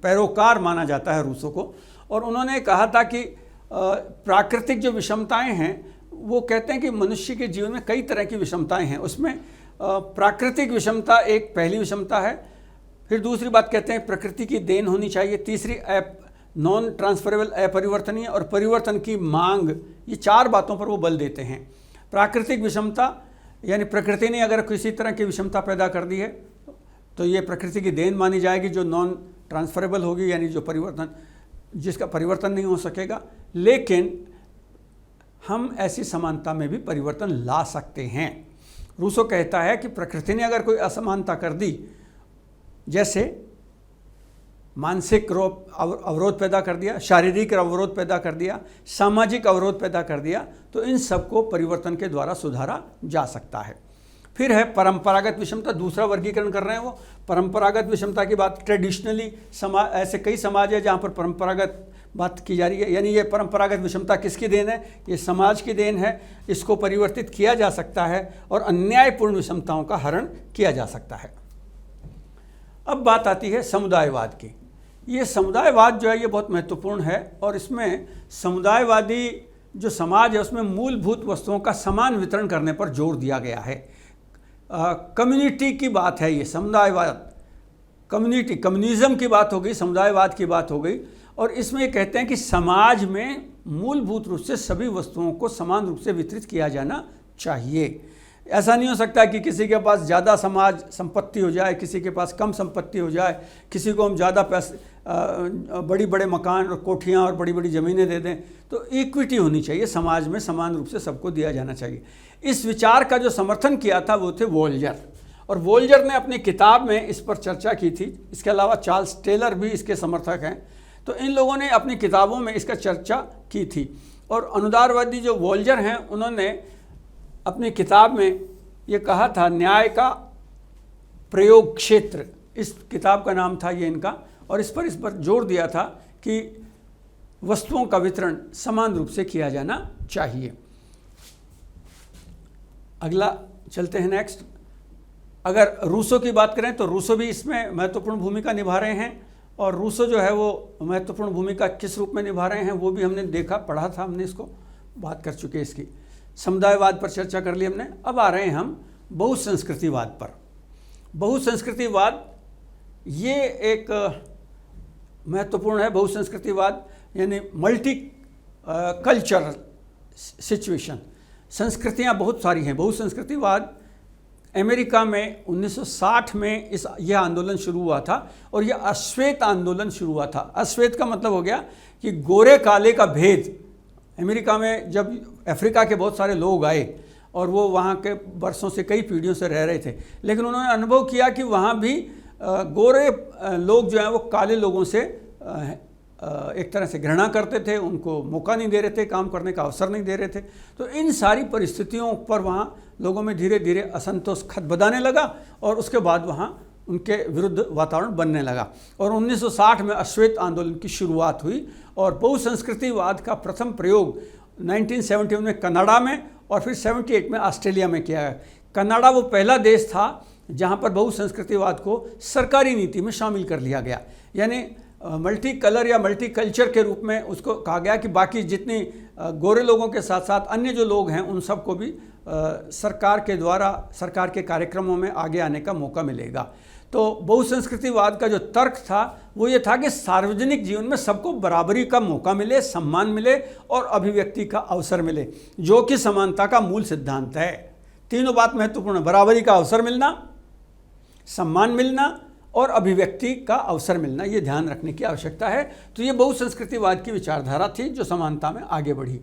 S1: पैरोकार माना जाता है रूसो को। और उन्होंने कहा था कि प्राकृतिक जो विषमताएं हैं वो कहते हैं कि मनुष्य के जीवन में कई तरह की विषमताएं हैं, उसमें प्राकृतिक विषमता एक पहली विषमता है। फिर दूसरी बात कहते हैं प्रकृति की देन होनी चाहिए, तीसरी नॉन ट्रांसफरेबल अपरिवर्तनीय और परिवर्तन की मांग। ये 4 बातों पर वो बल देते हैं। प्राकृतिक विषमता यानी प्रकृति ने अगर किसी तरह की विषमता पैदा कर दी है तो ये प्रकृति की देन मानी जाएगी जो नॉन ट्रांसफरेबल होगी, यानी जो जिसका परिवर्तन नहीं हो सकेगा। लेकिन हम ऐसी समानता में भी परिवर्तन ला सकते हैं। रूसो कहता है कि प्रकृति ने अगर कोई असमानता कर दी, जैसे मानसिक अवरोध पैदा कर दिया, शारीरिक अवरोध पैदा कर दिया, सामाजिक अवरोध पैदा कर दिया, तो इन सबको परिवर्तन के द्वारा सुधारा जा सकता है। फिर है परंपरागत विषमता, दूसरा वर्गीकरण कर रहे हैं वो परंपरागत विषमता की बात। ट्रेडिशनली ऐसे कई समाज है जहाँ पर परंपरागत बात की जा रही है, यानी ये परंपरागत विषमता किसकी देन है? ये समाज की देन है। इसको परिवर्तित किया जा सकता है और अन्यायपूर्ण विषमताओं का हरण किया जा सकता है। अब बात आती है समुदायवाद की। ये समुदायवाद जो है ये बहुत महत्वपूर्ण है और इसमें समुदायवादी जो समाज है उसमें मूलभूत वस्तुओं का समान वितरण करने पर जोर दिया गया है। कम्युनिटी की बात है ये, समुदायवाद, कम्युनिटी, कम्युनिज्म की बात हो गई, समुदायवाद की बात हो गई। और इसमें ये कहते हैं कि समाज में मूलभूत रूप से सभी वस्तुओं को समान रूप से वितरित किया जाना चाहिए। ऐसा नहीं हो सकता कि किसी के पास ज़्यादा समाज संपत्ति हो जाए, किसी के पास कम संपत्ति हो जाए, किसी को हम ज़्यादा पैसे, बड़ी बड़े मकान और कोठियाँ और बड़ी बड़ी ज़मीनें दे दें। तो इक्विटी होनी चाहिए, समाज में समान रूप से सबको दिया जाना चाहिए। इस विचार का जो समर्थन किया था वो थे वोल्जर, और वोल्जर ने अपनी किताब में इस पर चर्चा की थी। इसके अलावा चार्ल्स टेलर भी इसके समर्थक हैं। तो इन लोगों ने अपनी किताबों में इसका चर्चा की थी। और अनुदारवादी जो वोल्जर हैं उन्होंने अपनी किताब में ये कहा था, न्याय का प्रयोग क्षेत्र, इस किताब का नाम था ये इनका, और इस पर जोर दिया था कि वस्तुओं का वितरण समान रूप से किया जाना चाहिए। अगला चलते हैं नेक्स्ट। अगर रूसो की बात करें तो रूसो भी इसमें महत्वपूर्ण भूमिका निभा रहे हैं। और रूसो जो है वो महत्वपूर्ण भूमिका किस रूप में निभा रहे हैं वो भी हमने देखा, पढ़ा था, हमने इसको बात कर चुके हैं। इसकी समुदायवाद पर चर्चा कर ली हमने। अब आ रहे हैं हम बहुसंस्कृतिवाद पर। बहुसंस्कृतिवाद ये एक महत्वपूर्ण है। बहुसंस्कृतिवाद यानी मल्टी कल्चरल सिचुएशन, संस्कृतियाँ बहुत सारी हैं। बहुसंस्कृतिवाद अमेरिका में 1960 में यह आंदोलन शुरू हुआ था और यह अश्वेत आंदोलन शुरू हुआ था। अश्वेत का मतलब हो गया कि गोरे काले का भेद। अमेरिका में जब अफ्रीका के बहुत सारे लोग आए और वो वहाँ के वर्षों से, कई पीढ़ियों से रह रहे थे, लेकिन उन्होंने अनुभव किया कि वहाँ भी गोरे लोग जो हैं वो काले लोगों से एक तरह से घृणा करते थे, उनको मौका नहीं दे रहे थे, काम करने का अवसर नहीं दे रहे थे। तो इन सारी परिस्थितियों पर वहाँ लोगों में धीरे धीरे असंतोष खदबदाने लगा और उसके बाद वहाँ उनके विरुद्ध वातावरण बनने लगा। और 1960 में अश्वेत आंदोलन की शुरुआत हुई और बहुसंस्कृतिवाद का प्रथम प्रयोग 1971 में कनाडा में और फिर 78 में ऑस्ट्रेलिया में किया गया। कनाडा वो पहला देश था जहाँ पर बहुसंस्कृतिवाद को सरकारी नीति में शामिल कर लिया गया। यानी मल्टी कलर या मल्टी कल्चर के रूप में उसको कहा गया कि बाकी जितनी गोरे लोगों के साथ साथ अन्य जो लोग हैं उन सबको भी सरकार के द्वारा, सरकार के कार्यक्रमों में आगे आने का मौका मिलेगा। तो बहुसंस्कृतिवाद का जो तर्क था वो ये था कि सार्वजनिक जीवन में सबको बराबरी का मौका मिले, सम्मान मिले और अभिव्यक्ति का अवसर मिले, जो कि समानता का मूल सिद्धांत है। तीनों बात महत्वपूर्ण है, बराबरी का अवसर मिलना, सम्मान मिलना और अभिव्यक्ति का अवसर मिलना, ये ध्यान रखने की आवश्यकता है। तो ये बहुसंस्कृतिवाद की विचारधारा थी जो समानता में आगे बढ़ी।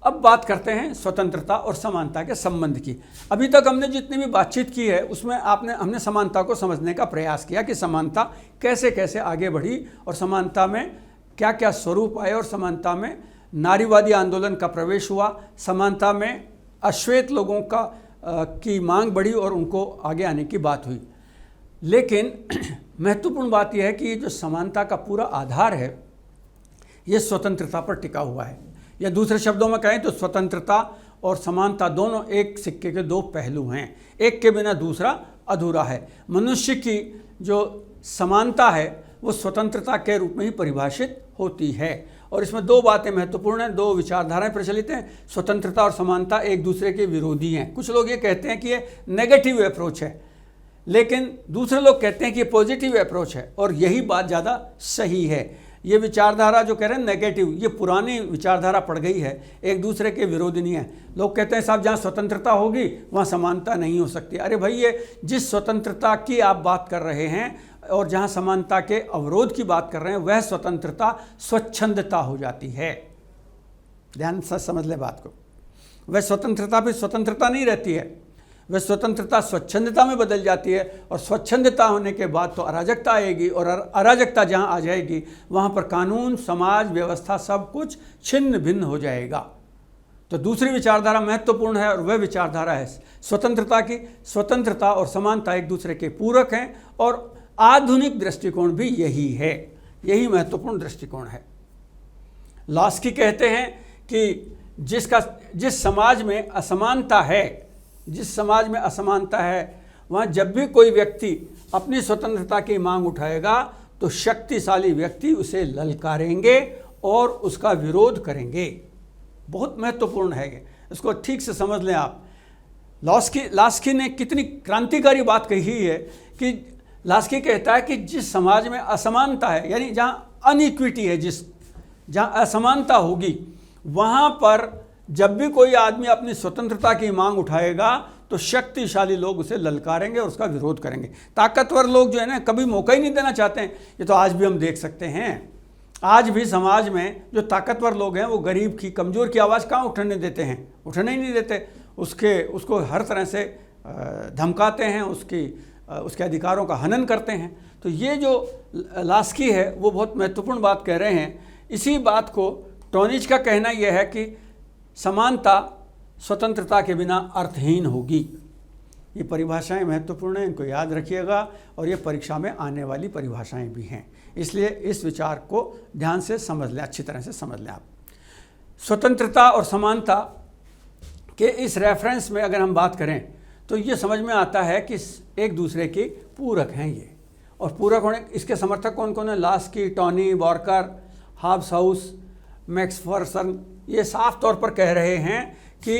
S1: अब बात करते हैं स्वतंत्रता और समानता के संबंध की। अभी तक हमने जितनी भी बातचीत की है उसमें हमने समानता को समझने का प्रयास किया कि समानता कैसे कैसे आगे बढ़ी और समानता में क्या क्या स्वरूप आए और समानता में नारीवादी आंदोलन का प्रवेश हुआ, समानता में अश्वेत लोगों की मांग बढ़ी और उनको आगे आने की बात हुई। लेकिन महत्वपूर्ण बात यह है कि जो समानता का पूरा आधार है ये स्वतंत्रता पर टिका हुआ है, या दूसरे शब्दों में कहें तो स्वतंत्रता और समानता दोनों एक सिक्के के दो पहलू हैं, एक के बिना दूसरा अधूरा है। मनुष्य की जो समानता है वो स्वतंत्रता के रूप में ही परिभाषित होती है। और इसमें दो बातें महत्वपूर्ण हैं, दो विचारधाराएं प्रचलित हैं। स्वतंत्रता और समानता एक दूसरे के विरोधी हैं। कुछ लोग ये कहते हैं कि ये नेगेटिव अप्रोच है, लेकिन दूसरे लोग कहते हैं कि ये पॉजिटिव अप्रोच है, और यही बात ज़्यादा सही है। ये विचारधारा जो कह रहे हैं नेगेटिव, ये पुरानी विचारधारा पड़ गई है, एक दूसरे के विरोधी नहीं है। लोग कहते हैं साहब जहाँ स्वतंत्रता होगी वहाँ समानता नहीं हो सकती। अरे भाई, ये जिस स्वतंत्रता की आप बात कर रहे हैं और जहाँ समानता के अवरोध की बात कर रहे हैं वह स्वतंत्रता स्वच्छंदता हो जाती है। ध्यान से समझ ले बात को। वह स्वतंत्रता भी स्वतंत्रता नहीं रहती है, वह स्वतंत्रता स्वच्छंदता में बदल जाती है, और स्वच्छंदता होने के बाद तो अराजकता आएगी, और अराजकता जहाँ आ जाएगी वहाँ पर कानून, समाज व्यवस्था सब कुछ छिन्न भिन्न हो जाएगा। तो दूसरी विचारधारा महत्वपूर्ण है और वह विचारधारा है स्वतंत्रता की। स्वतंत्रता और समानता एक दूसरे के पूरक हैं और आधुनिक दृष्टिकोण भी यही है, यही महत्वपूर्ण दृष्टिकोण है। लॉस्की कहते हैं कि जिस समाज में असमानता है, जिस समाज में असमानता है वहाँ जब भी कोई व्यक्ति अपनी स्वतंत्रता की मांग उठाएगा तो शक्तिशाली व्यक्ति उसे ललकारेंगे और उसका विरोध करेंगे। बहुत महत्वपूर्ण है ये, इसको ठीक से समझ लें आप। लास्की ने कितनी क्रांतिकारी बात कही है कि लास्की कहता है कि जिस समाज में असमानता है, यानी जहाँ अनइक्विटी है, जहाँ असमानता होगी, वहाँ पर जब भी कोई आदमी अपनी स्वतंत्रता की मांग उठाएगा तो शक्तिशाली लोग उसे ललकारेंगे और उसका विरोध करेंगे। ताकतवर लोग जो है ना, कभी मौका ही नहीं देना चाहते हैं। ये तो आज भी हम देख सकते हैं। आज भी समाज में जो ताकतवर लोग हैं वो गरीब की, कमज़ोर की आवाज़ कहाँ उठने देते हैं? उठने ही नहीं देते। उसको हर तरह से धमकाते हैं, उसके अधिकारों का हनन करते हैं। तो ये जो लास्की है वो बहुत महत्वपूर्ण बात कह रहे हैं। इसी बात को टॉनिज का कहना यह है कि समानता स्वतंत्रता के बिना अर्थहीन होगी। ये परिभाषाएं महत्वपूर्ण हैं, इनको याद रखिएगा, और ये परीक्षा में आने वाली परिभाषाएं भी हैं। इसलिए इस विचार को ध्यान से समझ लें, अच्छी तरह से समझ लें आप। स्वतंत्रता और समानता के इस रेफरेंस में अगर हम बात करें तो ये समझ में आता है कि एक दूसरे के पूरक हैं ये। और पूरक होने, इसके समर्थक कौन कौन है? लास्की, टॉनी, वॉकर, हॉब्स, मैक्फरसन, ये साफ तौर पर कह रहे हैं कि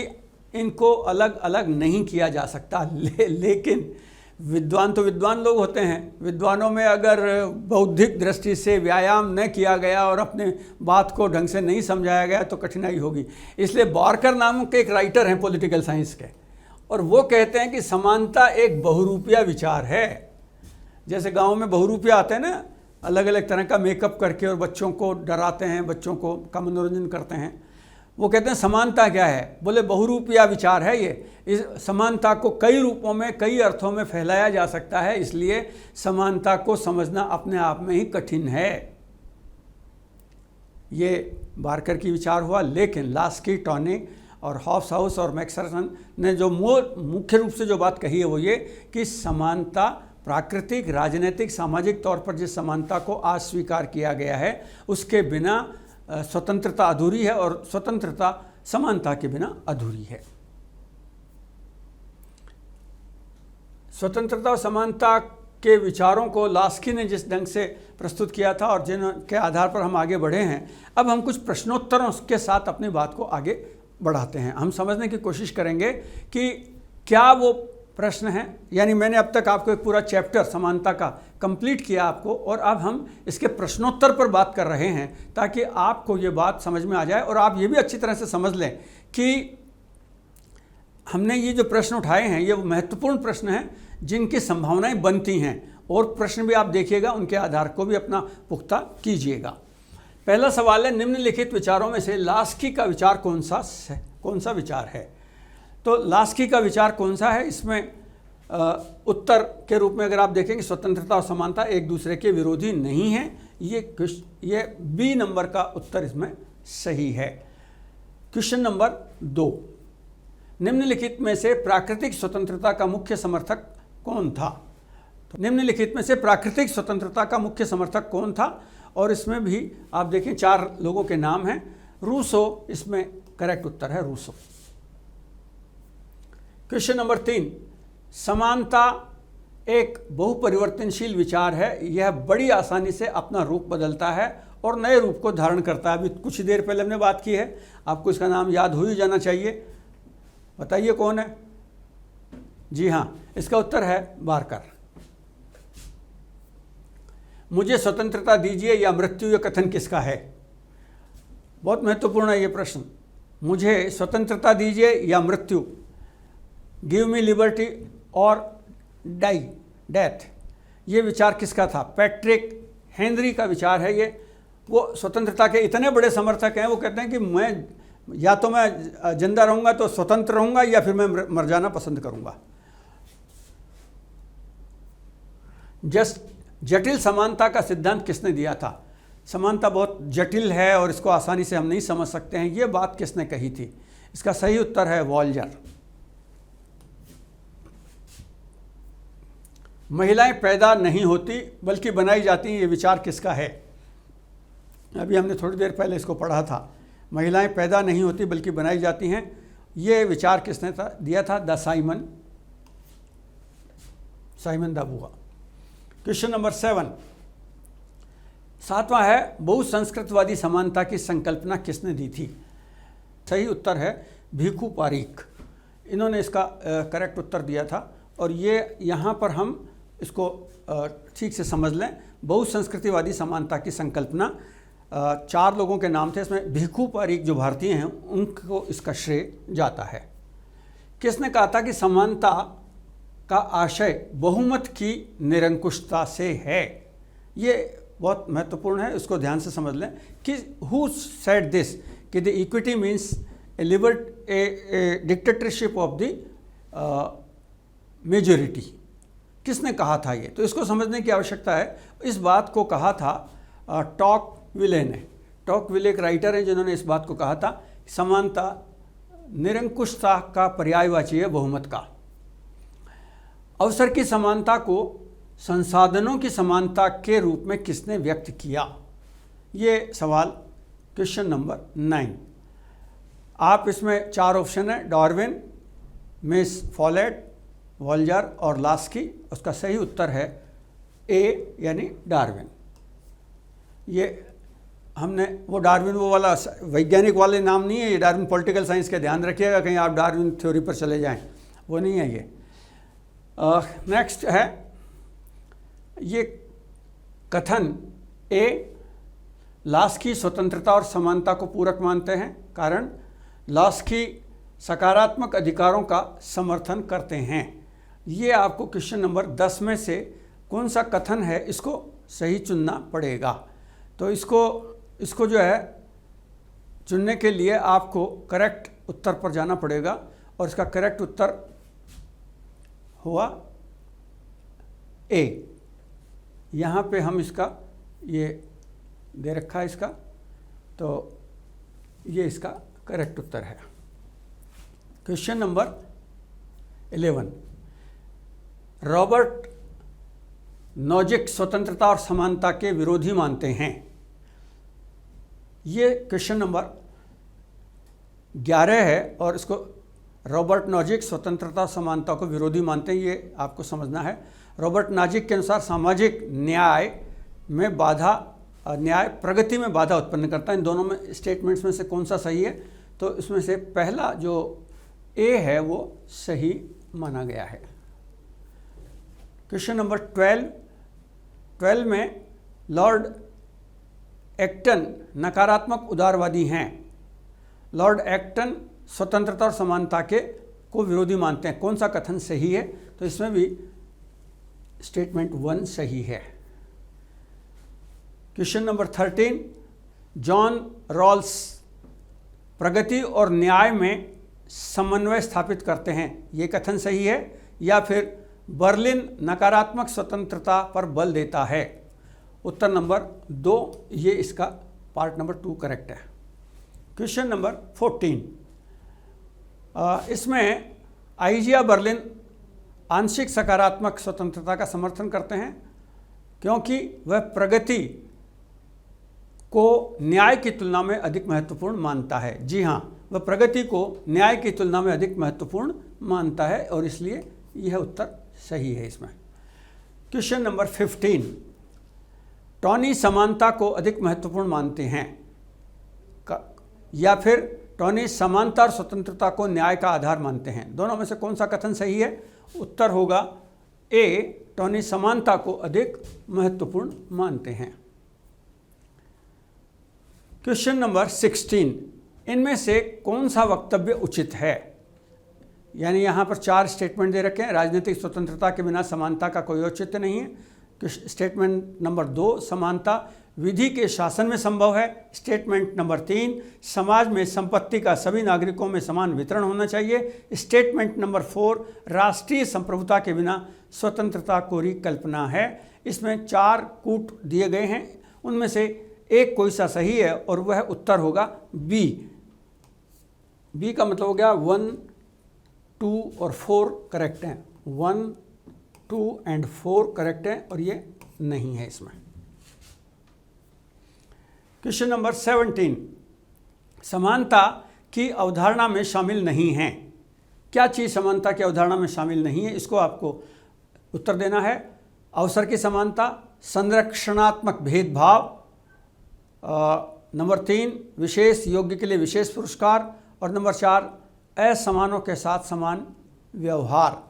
S1: इनको अलग अलग नहीं किया जा सकता। लेकिन विद्वान तो विद्वान लोग होते हैं। विद्वानों में अगर बौद्धिक दृष्टि से व्यायाम न किया गया और अपने बात को ढंग से नहीं समझाया गया तो कठिनाई होगी। इसलिए वॉकर नामक एक राइटर हैं पॉलिटिकल साइंस के, और वो कहते हैं कि समानता एक बहुरूपिया विचार है। जैसे गाँव में बहुरूपिया आते हैं ना, अलग अलग तरह का मेकअप करके और बच्चों को डराते हैं, बच्चों का मनोरंजन करते हैं। वो कहते हैं समानता क्या है? बोले बहुरूपिया विचार है ये। इस समानता को कई रूपों में, कई अर्थों में फैलाया जा सकता है, इसलिए समानता को समझना अपने आप में ही कठिन है। ये बार्कर की विचार हुआ। लेकिन लास्की, टॉनी और हॉब्स और मैक्फरसन ने जो मुख्य रूप से जो बात कही है वो ये कि समानता प्राकृतिक, राजनीतिक, सामाजिक तौर पर जिस समानता को अस्वीकार किया गया है उसके बिना स्वतंत्रता अधूरी है, और स्वतंत्रता समानता के बिना अधूरी है। स्वतंत्रता और समानता के विचारों को लास्की ने जिस ढंग से प्रस्तुत किया था और जिनके आधार पर हम आगे बढ़े हैं, अब हम कुछ प्रश्नोत्तरों के साथ अपनी बात को आगे बढ़ाते हैं। हम समझने की कोशिश करेंगे कि क्या वो प्रश्न हैं। यानी मैंने अब तक आपको एक पूरा चैप्टर समानता का कंप्लीट किया आपको, और अब हम इसके प्रश्नोत्तर पर बात कर रहे हैं ताकि आपको ये बात समझ में आ जाए और आप ये भी अच्छी तरह से समझ लें कि हमने ये जो प्रश्न उठाए हैं ये महत्वपूर्ण प्रश्न हैं जिनकी संभावनाएं बनती हैं, और प्रश्न भी आप देखिएगा, उनके आधार को भी अपना पुख्ता कीजिएगा। पहला सवाल है, निम्नलिखित विचारों में से लास्की का विचार कौन सा विचार है? तो लास्की का विचार कौन सा है? इसमें उत्तर के रूप में अगर आप देखेंगे, स्वतंत्रता और समानता एक दूसरे के विरोधी नहीं है। ये बी नंबर का उत्तर इसमें सही है। क्वेश्चन नंबर 2, निम्नलिखित में से प्राकृतिक स्वतंत्रता का मुख्य समर्थक कौन था? तो निम्नलिखित में से प्राकृतिक स्वतंत्रता का मुख्य समर्थक कौन था? और इसमें भी आप देखें 4 लोगों के नाम हैं। रूसो इसमें करेक्ट उत्तर है, रूसो। क्वेश्चन नंबर 3, समानता एक बहुपरिवर्तनशील विचार है। यह बड़ी आसानी से अपना रूप बदलता है और नए रूप को धारण करता है। अभी कुछ देर पहले हमने बात की है, आपको इसका नाम याद हो ही जाना चाहिए। बताइए कौन है? जी हाँ, इसका उत्तर है बार्कर। मुझे स्वतंत्रता दीजिए या मृत्यु, यह कथन किसका है? बहुत महत्वपूर्ण है ये प्रश्न। मुझे स्वतंत्रता दीजिए या मृत्यु, गिव मी लिबर्टी और डाई, डेथ, ये विचार किसका था? पैट्रिक हेनरी का विचार है ये। वो स्वतंत्रता के इतने बड़े समर्थक हैं, वो कहते हैं कि मैं जिंदा रहूँगा तो स्वतंत्र रहूँगा या फिर मैं मर जाना पसंद करूँगा। जटिल समानता का सिद्धांत किसने दिया था? समानता बहुत जटिल है और इसको आसानी से हम नहीं समझ सकते हैं, ये बात किसने कही थी? इसका सही उत्तर है वॉल्जर। महिलाएं पैदा नहीं होती बल्कि बनाई जाती हैं, ये विचार किसका है? अभी हमने थोड़ी देर पहले इसको पढ़ा था। महिलाएं पैदा नहीं होती बल्कि बनाई जाती हैं, ये विचार किसने दिया था? द साइमन साइमन द बुआ। क्वेश्चन नंबर 7, सातवां है बहुसंस्कृतवादी समानता की संकल्पना किसने दी थी? सही उत्तर है भिखु पारीख। इन्होंने इसका करेक्ट उत्तर दिया था। और ये यहाँ पर हम इसको ठीक से समझ लें। बहुसंस्कृतिवादी समानता की संकल्पना 4 लोगों के नाम थे, इसमें भिखु पारीख जो भारतीय हैं उनको इसका श्रेय जाता है। किसने कहा था कि समानता का आशय बहुमत की निरंकुशता से है? ये बहुत महत्वपूर्ण है, इसको ध्यान से समझ लें कि हु सेड दिस कि the equity means A dictatorship of the majority. किसने कहा था ये? तो इसको समझने की आवश्यकता है। इस बात को कहा था टॉकविले ने। टॉकविले एक राइटर हैं जिन्होंने इस बात को कहा था समानता निरंकुशता का पर्यायवाची है बहुमत का। अवसर की समानता को संसाधनों की समानता के रूप में किसने व्यक्त किया? ये सवाल क्वेश्चन नंबर 9। आप इसमें 4 ऑप्शन है, डार्विन, मिस फॉलेट, वॉल्जर और लास्की। उसका सही उत्तर है ए यानी डार्विन। ये हमने वो डार्विन वो वाला वैज्ञानिक वाले नाम नहीं है, ये डार्विन पॉलिटिकल साइंस के, ध्यान रखिएगा कहीं आप डार्विन थ्योरी पर चले जाएं, वो नहीं है ये। नेक्स्ट है ये कथन ए लास्की स्वतंत्रता और समानता को पूरक मानते हैं, कारण लास्की सकारात्मक अधिकारों का समर्थन करते हैं। ये आपको क्वेश्चन नंबर 10 में से कौन सा कथन है इसको सही चुनना पड़ेगा। तो इसको जो है चुनने के लिए आपको करेक्ट उत्तर पर जाना पड़ेगा और इसका करेक्ट उत्तर हुआ ए। यहाँ पे हम इसका ये दे रखा है इसका, तो ये इसका करेक्ट उत्तर है। क्वेश्चन नंबर 11, रॉबर्ट नोजिक स्वतंत्रता और समानता के विरोधी मानते हैं। ये क्वेश्चन नंबर 11 है और इसको रॉबर्ट नोजिक स्वतंत्रता और समानता को विरोधी मानते हैं, ये आपको समझना है। रॉबर्ट नोजिक के अनुसार सामाजिक न्याय प्रगति में बाधा उत्पन्न करता है। इन दोनों में स्टेटमेंट्स में से कौन सा सही है? तो इसमें से पहला जो ए है वो सही माना गया है। क्वेश्चन नंबर 12 में लॉर्ड एक्टन नकारात्मक उदारवादी हैं। लॉर्ड एक्टन स्वतंत्रता और समानता को विरोधी मानते हैं। कौन सा कथन सही है? तो इसमें भी स्टेटमेंट 1 सही है। क्वेश्चन नंबर 13, जॉन रॉल्स प्रगति और न्याय में समन्वय स्थापित करते हैं। ये कथन सही है या फिर बर्लिन नकारात्मक स्वतंत्रता पर बल देता है? उत्तर नंबर 2, ये इसका पार्ट नंबर 2 करेक्ट है। क्वेश्चन नंबर 14, इसमें आइजिया बर्लिन आंशिक सकारात्मक स्वतंत्रता का समर्थन करते हैं क्योंकि वह प्रगति को न्याय की तुलना में अधिक महत्वपूर्ण मानता है। जी हाँ, वह प्रगति को न्याय की तुलना में अधिक महत्वपूर्ण मानता है और इसलिए यह उत्तर सही है इसमें। क्वेश्चन नंबर 15, टॉनी समानता को अधिक महत्वपूर्ण मानते हैं या फिर टॉनी समानता और स्वतंत्रता को न्याय का आधार मानते हैं? दोनों में से कौन सा कथन सही है? उत्तर होगा ए, टॉनी समानता को अधिक महत्वपूर्ण मानते हैं। क्वेश्चन नंबर 16, इनमें से कौन सा वक्तव्य उचित है? यानी यहाँ पर 4 स्टेटमेंट दे रखे हैं। राजनीतिक स्वतंत्रता के बिना समानता का कोई औचित्य नहीं है। स्टेटमेंट नंबर 2, समानता विधि के शासन में संभव है। स्टेटमेंट नंबर 3, समाज में संपत्ति का सभी नागरिकों में समान वितरण होना चाहिए। स्टेटमेंट नंबर 4, राष्ट्रीय संप्रभुता के बिना स्वतंत्रता कोरी कल्पना है। इसमें 4 कूट दिए गए हैं, उनमें से एक कोई सा सही है और वह उत्तर होगा बी। बी का मतलब हो गया 1, 2 और 4 करेक्ट हैं। 1, 2 एंड 4 करेक्ट हैं और ये नहीं है इसमें। क्वेश्चन नंबर 17, समानता की अवधारणा में शामिल नहीं है। क्या चीज़ समानता की अवधारणा में शामिल नहीं है? इसको आपको उत्तर देना है। अवसर की समानता, संरक्षणात्मक भेदभाव, नंबर 3 विशेष योग्य के लिए विशेष पुरस्कार, और नंबर 4 असमानों के साथ समान व्यवहार।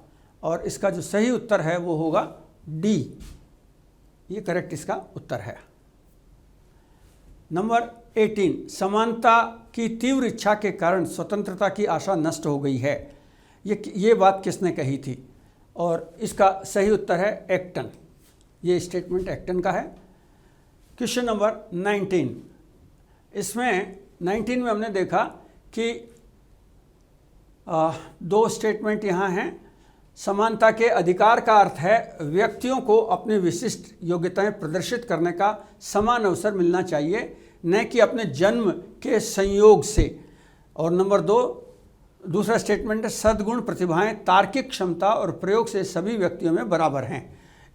S1: और इसका जो सही उत्तर है वो होगा डी, ये करेक्ट इसका उत्तर है। नंबर 18 समानता की तीव्र इच्छा के कारण स्वतंत्रता की आशा नष्ट हो गई है। ये बात किसने कही थी? और इसका सही उत्तर है एक्टन, ये स्टेटमेंट एक्टन का है। क्वेश्चन नंबर 19, इसमें 19 में हमने देखा कि दो स्टेटमेंट यहाँ हैं। समानता के अधिकार का अर्थ है व्यक्तियों को अपनी विशिष्ट योग्यताएं प्रदर्शित करने का समान अवसर मिलना चाहिए, न कि अपने जन्म के संयोग से। और नंबर 2 दूसरा स्टेटमेंट है सद्गुण, प्रतिभाएं, तार्किक क्षमता और प्रयोग से सभी व्यक्तियों में बराबर हैं।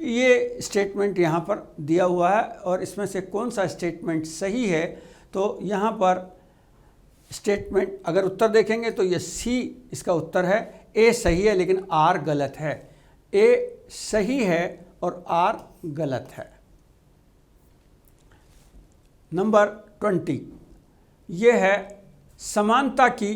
S1: ये स्टेटमेंट यहाँ पर दिया हुआ है और इसमें से कौन सा स्टेटमेंट सही है? तो यहाँ पर स्टेटमेंट अगर उत्तर देखेंगे तो ये सी इसका उत्तर है। ए सही है लेकिन आर गलत है। ए सही है और आर गलत है। नंबर 20 ये है समानता की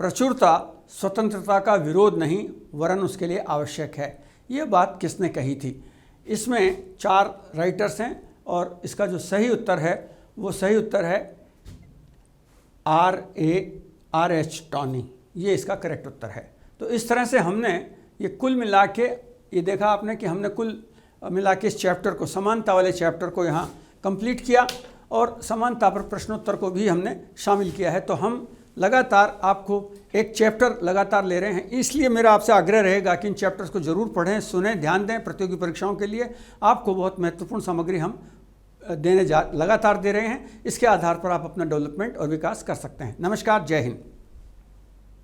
S1: प्रचुरता स्वतंत्रता का विरोध नहीं वरन उसके लिए आवश्यक है। ये बात किसने कही थी? इसमें 4 राइटर्स हैं और इसका जो सही उत्तर है वो सही उत्तर है R.H. टॉनी, ये इसका करेक्ट उत्तर है। तो इस तरह से हमने ये कुल मिला के ये देखा आपने कि हमने कुल मिला के इस चैप्टर को, समानता वाले चैप्टर को यहाँ कंप्लीट किया और समानता पर प्रश्नोत्तर को भी हमने शामिल किया है। तो हम लगातार आपको एक चैप्टर लगातार ले रहे हैं, इसलिए मेरा आपसे आग्रह रहेगा कि इन चैप्टर्स को ज़रूर पढ़ें, सुनें, ध्यान दें। प्रतियोगी परीक्षाओं के लिए आपको बहुत महत्वपूर्ण सामग्री हम लगातार दे रहे हैं। इसके आधार पर आप अपना डेवलपमेंट और विकास कर सकते हैं। नमस्कार, जय हिंद।